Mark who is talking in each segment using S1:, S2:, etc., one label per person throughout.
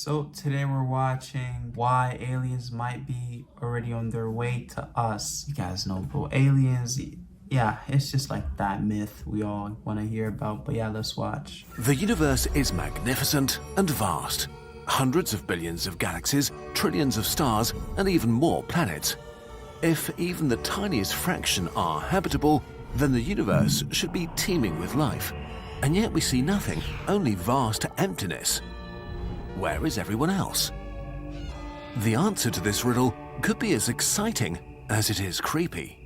S1: So today we're watching why aliens might be already on their way to us. You guys know, bro, aliens, yeah, it's just like that myth we all want to hear about. But yeah, let's watch.
S2: The universe is magnificent and vast. Hundreds of billions of galaxies, trillions of stars, and even more planets. If even the tiniest fraction are habitable, then the universe should be teeming with life. And yet we see nothing, only vast emptiness. Where is everyone else? The answer to this riddle could be as exciting as it is creepy.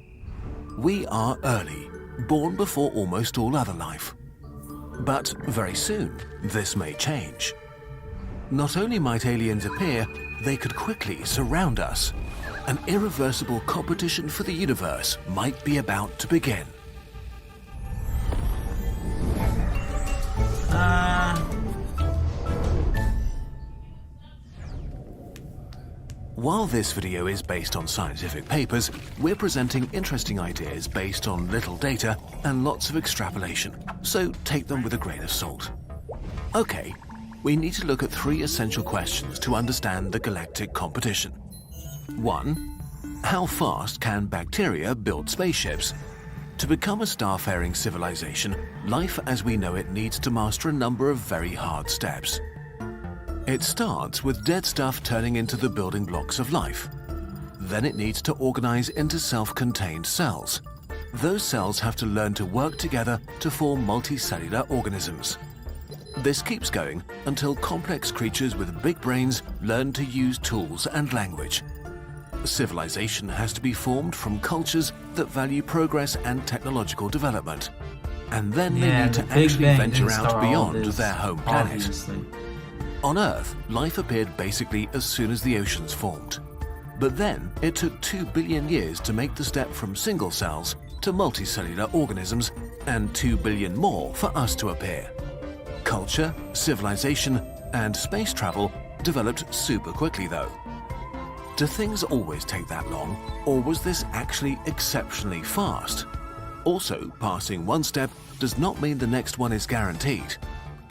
S2: We are early, born before almost all other life. But very soon, this may change. Not only might aliens appear, they could quickly surround us. An irreversible competition for the universe might be about to begin. While this video is based on scientific papers, we're presenting interesting ideas based on little data and lots of extrapolation, so take them with a grain of salt. Okay, we need to look at three essential questions to understand the galactic competition. 1. How fast can bacteria build spaceships? To become a starfaring civilization, life as we know it needs to master a number of very hard steps. It starts with dead stuff turning into the building blocks of life. Then it needs to organize into self-contained cells. Those cells have to learn to work together to form multicellular organisms. This keeps going until complex creatures with big brains learn to use tools and language. Civilization has to be formed from cultures that value progress and technological development. And then they need to actually venture out beyond their home planet. On Earth, life appeared basically as soon as the oceans formed. But then it took 2 billion years to make the step from single cells to multicellular organisms, and 2 billion more for us to appear. Culture, civilization, and space travel developed super quickly though. Do things always take that long, or was this actually exceptionally fast? Also, passing one step does not mean the next one is guaranteed.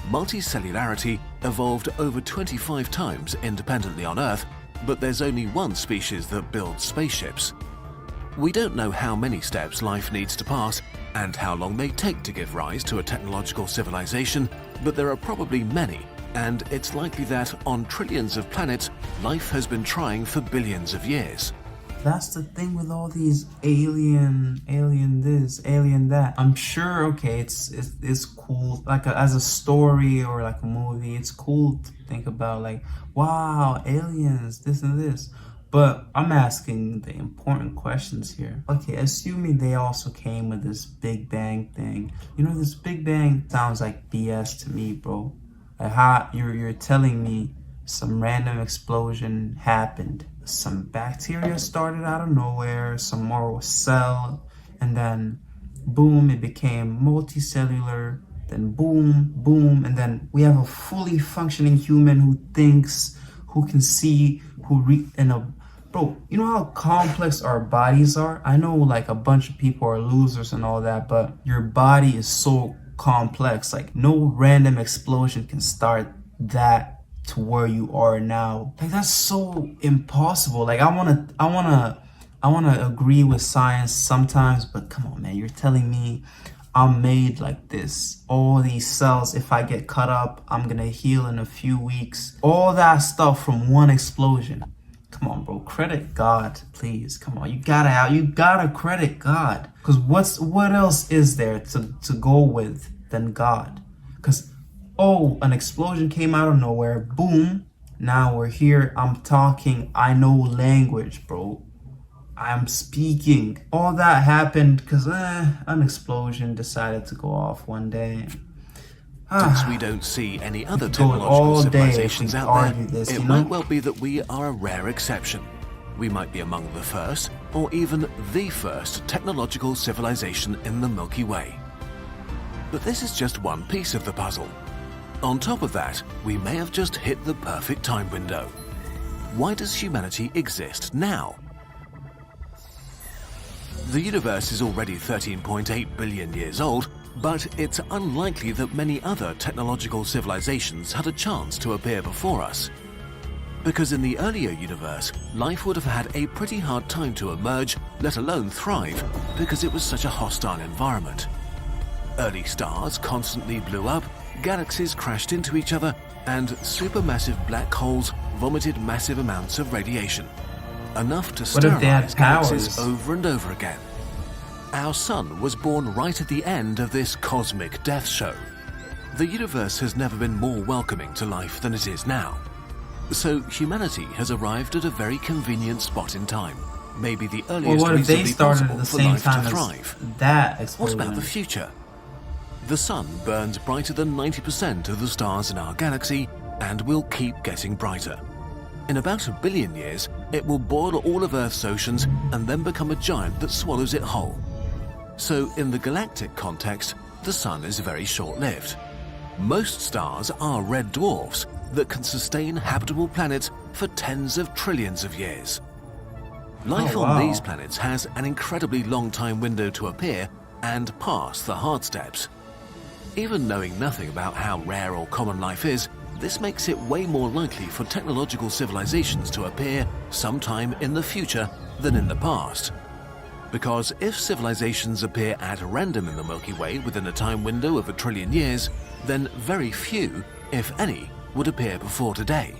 S2: Multicellularity evolved over 25 times independently on Earth, but there's only one species that builds spaceships. We don't know how many steps life needs to pass and how long they take to give rise to a technological civilization, but there are probably many, and it's likely that on trillions of planets, life has been trying for billions of years.
S1: That's the thing with all these alien this, alien that. I'm sure, okay, it's cool, like as a story or like a movie, it's cool to think about like, wow, aliens, this and this. But I'm asking the important questions here. Okay, assuming they also came with this Big Bang thing. You know, this Big Bang sounds like BS to me, bro. Like how you're telling me some random explosion happened. Some bacteria started out of nowhere, some more cell, and then boom, it became multicellular, then boom, boom, and then we have a fully functioning human who thinks, who can see, bro, you know how complex our bodies are? I know like a bunch of people are losers and all that, but your body is so complex. Like no random explosion can start that to where you are now. Like that's so impossible. Like I wanna agree with science sometimes, but come on, man, you're telling me I'm made like this. All these cells, if I get cut up, I'm gonna heal in a few weeks. All that stuff from one explosion. Come on, bro, credit God, please. Come on, you gotta credit God. Cause what else is there to go with than God? Cause oh, an explosion came out of nowhere, boom, now we're here, I'm talking, I know language, bro. I'm speaking. All that happened because an explosion decided to go off one day.
S2: Since we don't see any other technological civilizations out there, it might well be that we are a rare exception. We might be among the first, or even the first technological civilization in the Milky Way. But this is just one piece of the puzzle. On top of that, we may have just hit the perfect time window. Why does humanity exist now? The universe is already 13.8 billion years old, but it's unlikely that many other technological civilizations had a chance to appear before us. because in the earlier universe, life would have had a pretty hard time to emerge, let alone thrive, because it was such a hostile environment. Early stars constantly blew up, galaxies crashed into each other, and supermassive black holes vomited massive amounts of radiation, enough to sterilize galaxies over and over again. Our sun was born right at the end of this cosmic death show. The universe has never been more welcoming to life than it is now. So humanity has arrived at a very convenient spot in time, maybe the earliest reasonably possible for life to thrive. What about the future? The sun burns brighter than 90% of the stars in our galaxy and will keep getting brighter. In about 1 billion years, it will boil all of Earth's oceans and then become a giant that swallows it whole. So in the galactic context, the sun is very short-lived. Most stars are red dwarfs that can sustain habitable planets for tens of trillions of years. Life on these planets has an incredibly long time window to appear and pass the hard steps. Even knowing nothing about how rare or common life is, this makes it way more likely for technological civilizations to appear sometime in the future than in the past. Because if civilizations appear at random in the Milky Way within a time window of 1 trillion years, then very few, if any, would appear before today.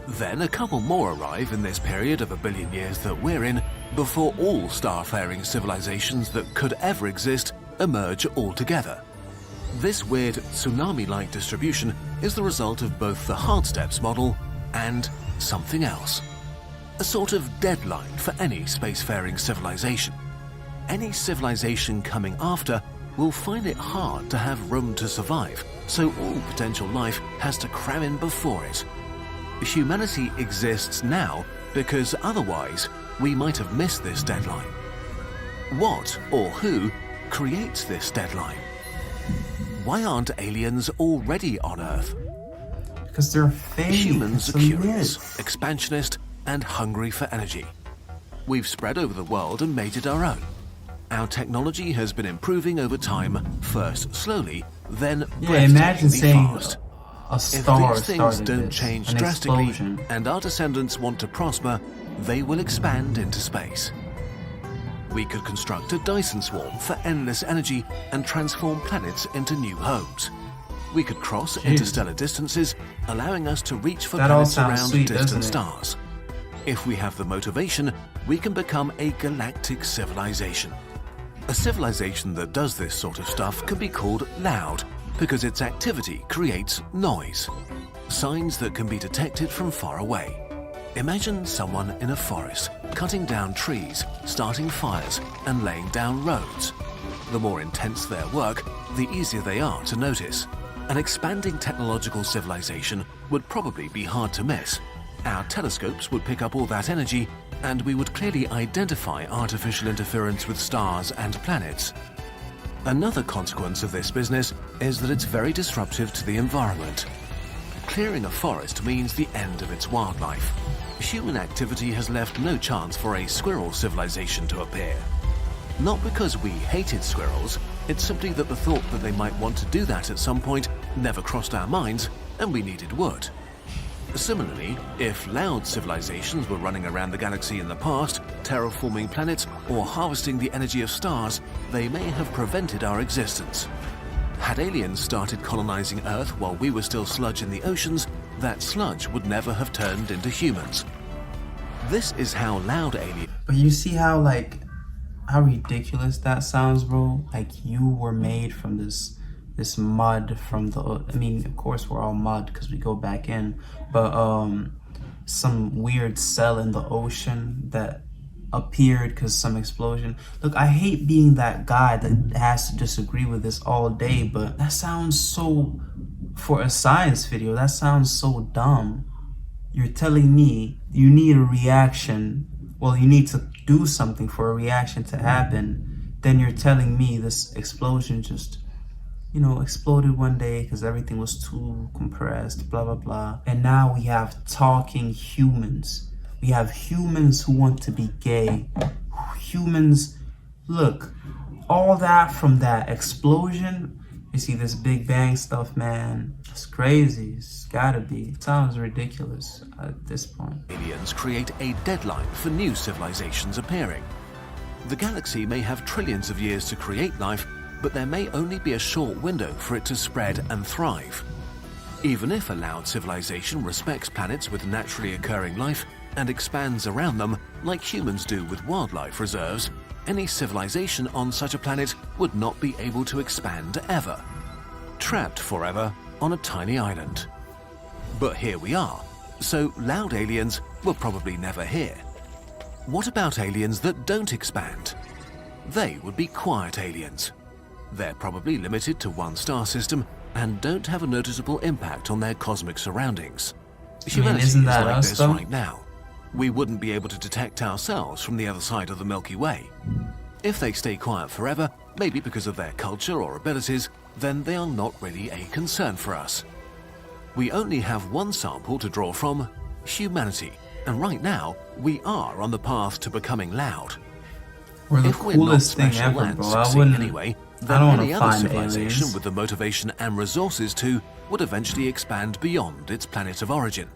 S2: Then a couple more arrive in this period of 1 billion years that we're in, before all star-faring civilizations that could ever exist emerge altogether. This weird tsunami-like distribution is the result of both the hard steps model and something else. A sort of deadline for any spacefaring civilization. Any civilization coming after will find it hard to have room to survive, so all potential life has to cram in before it. Humanity exists now because otherwise we might have missed this deadline. What or who creates this deadline? Why aren't aliens already on Earth?
S1: Because they're fake.
S2: Humans are curious, expansionist, and hungry for energy. We've spread over the world and made it our own. Our technology has been improving over time, first slowly, then breathtakingly fast.
S1: A star
S2: if these things don't change drastically and our descendants want to prosper, they will expand into space. We could construct a Dyson swarm for endless energy and transform planets into new homes. We could cross interstellar distances, allowing us to reach for planets around distant stars. If we have the motivation, we can become a galactic civilization. A civilization that does this sort of stuff can be called loud, because its activity creates noise. Signs that can be detected from far away. Imagine someone in a forest, cutting down trees, starting fires, and laying down roads. The more intense their work, the easier they are to notice. An expanding technological civilization would probably be hard to miss. Our telescopes would pick up all that energy, and we would clearly identify artificial interference with stars and planets. Another consequence of this business is that it's very disruptive to the environment. Clearing a forest means the end of its wildlife. Human activity has left no chance for a squirrel civilization to appear. Not because we hated squirrels, it's simply that the thought that they might want to do that at some point never crossed our minds, and we needed wood. Similarly, if loud civilizations were running around the galaxy in the past, terraforming planets or harvesting the energy of stars, they may have prevented our existence. Had aliens started colonizing Earth while we were still sludge in the oceans, that sludge would never have turned into humans. This is how loud aliens...
S1: But you see how ridiculous that sounds, bro? Like you were made from this mud from the... I mean, of course we're all mud because we go back in, but some weird cell in the ocean that appeared because some explosion. Look, I hate being that guy that has to disagree with this all day, but that sounds so... For a science video, that sounds so dumb. You're telling me you need a reaction, well, you need to do something for a reaction to happen, then you're telling me this explosion just, exploded one day because everything was too compressed, blah, blah, blah. And now we have talking humans. We have humans who want to be gay. Humans, look, all that from that explosion, You see this Big Bang stuff, man. It's crazy. It's gotta be. It sounds ridiculous at this point.
S2: Aliens create a deadline for new civilizations appearing. The galaxy may have trillions of years to create life, but there may only be a short window for it to spread and thrive. Even if a loud civilization respects planets with naturally occurring life and expands around them like humans do with wildlife reserves, any civilization on such a planet would not be able to expand ever, trapped forever on a tiny island. But here we are, so loud aliens were probably never here. What about aliens that don't expand? They would be quiet aliens. They're probably limited to one star system and don't have a noticeable impact on their cosmic surroundings. Humanity
S1: isn't
S2: is
S1: that
S2: like
S1: us,
S2: this
S1: though?
S2: right now. We wouldn't be able to detect ourselves from the other side of the Milky Way. If they stay quiet forever, maybe because of their culture or abilities, then they are not really a concern for us. We only have one sample to draw from: humanity, and right now we are on the path to becoming loud.
S1: We're the
S2: If we're not
S1: coolest thing
S2: special
S1: ever,
S2: and
S1: bro. I
S2: succeed
S1: wouldn't.
S2: anyway,
S1: I
S2: then
S1: don't
S2: any
S1: wanna
S2: other
S1: find
S2: civilization
S1: aliens.
S2: with the motivation and resources to would eventually expand beyond its planet of origin.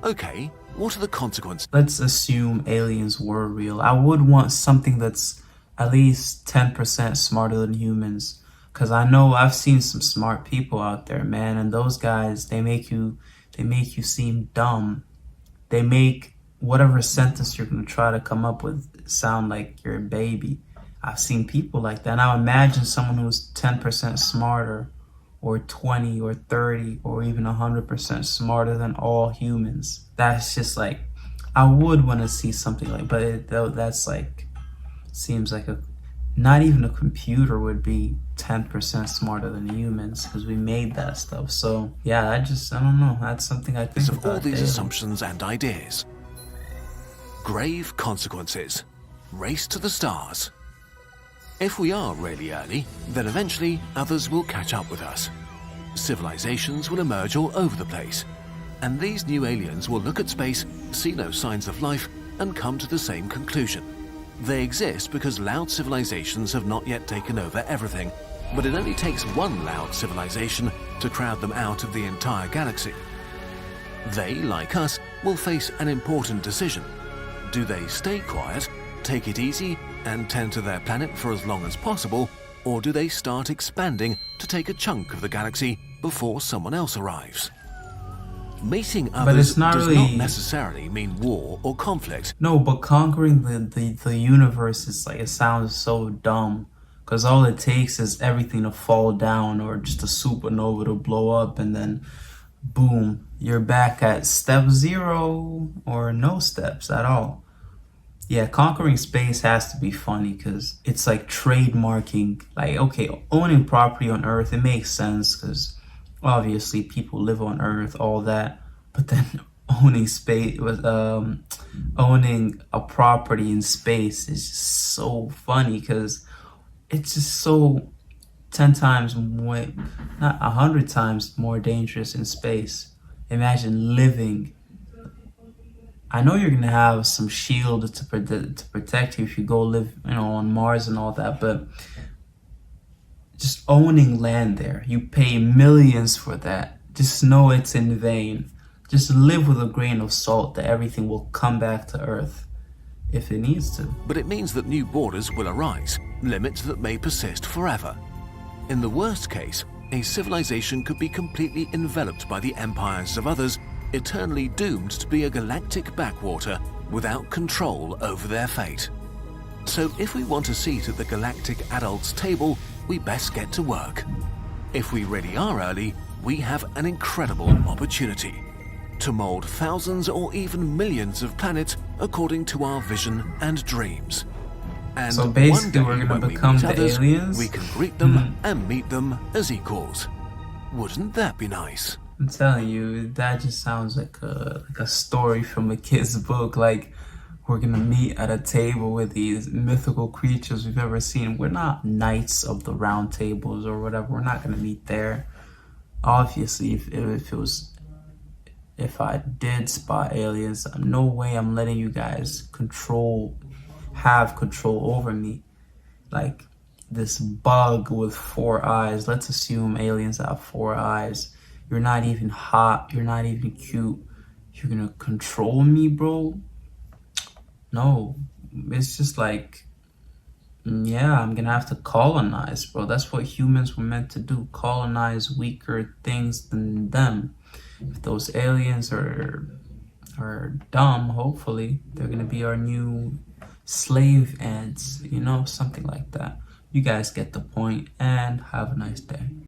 S2: Okay, what are the consequences?
S1: Let's assume aliens were real. I would want something that's at least 10% smarter than humans. Cause I know I've seen some smart people out there, man, and those guys, they make you seem dumb. They make whatever sentence you're gonna try to come up with sound like you're a baby. I've seen people like that. Now imagine someone who's 10% smarter, or 20 or 30 or even 100% smarter than all humans. That's just like, I would want to see something like, but that's like, seems like not even a computer would be 10% smarter than humans, because we made that stuff. So yeah, I don't know, that's something I think
S2: Of all
S1: about
S2: these
S1: daily.
S2: assumptions and ideas. Grave consequences. Race to the stars. If we are really early, then eventually others will catch up with us. Civilizations will emerge all over the place, and these new aliens will look at space, see no signs of life, and come to the same conclusion. They exist because loud civilizations have not yet taken over everything, but it only takes one loud civilization to crowd them out of the entire galaxy. They, like us, will face an important decision. Do they stay quiet, take it easy, and tend to their planet for as long as possible, or do they start expanding to take a chunk of the galaxy before someone else arrives? Meeting others
S1: it's not
S2: does
S1: really-
S2: not necessarily mean war or conflict.
S1: No, but conquering the universe is like, it sounds so dumb. Because all it takes is everything to fall down, or just a supernova to blow up, and then boom, you're back at step 0 or no steps at all. Yeah, conquering space has to be funny, because it's like trademarking. Like, okay, owning property on Earth, it makes sense because obviously people live on Earth, all that. But then owning space, owning a property in space is just so funny, because it's just so 10 times more, not 100 times more dangerous in space. Imagine living. I know you're gonna have some shield to protect you if you go live, on Mars and all that, but just owning land there, you pay millions for that. Just know it's in vain. Just live with a grain of salt that everything will come back to Earth if it needs to.
S2: But it means that new borders will arise, limits that may persist forever. In the worst case, a civilization could be completely enveloped by the empires of others, eternally doomed to be a galactic backwater without control over their fate. So if we want a seat at the galactic adults table, we best get to work. If we really are early, we have an incredible opportunity to mold thousands or even millions of planets according to our vision and dreams. And
S1: So basically,
S2: one day
S1: we're gonna
S2: when we
S1: become
S2: meet
S1: the
S2: others,
S1: aliens?
S2: we can greet them and meet them as equals. Wouldn't that be nice?
S1: I'm telling you, that just sounds like a story from a kid's book. Like, we're gonna meet at a table with these mythical creatures we've ever seen. We're not knights of the round tables or whatever. We're not gonna meet there. Obviously, if I did spot aliens, no way I'm letting you guys have control over me. Like, this bug with 4 eyes. Let's assume aliens have 4 eyes. You're not even hot. You're not even cute. You're gonna control me, bro? No. It's just like, yeah, I'm gonna have to colonize, bro. That's what humans were meant to do. Colonize weaker things than them. If those aliens are dumb, hopefully they're gonna be our new slave ants, you know, something like that. You guys get the point, and have a nice day.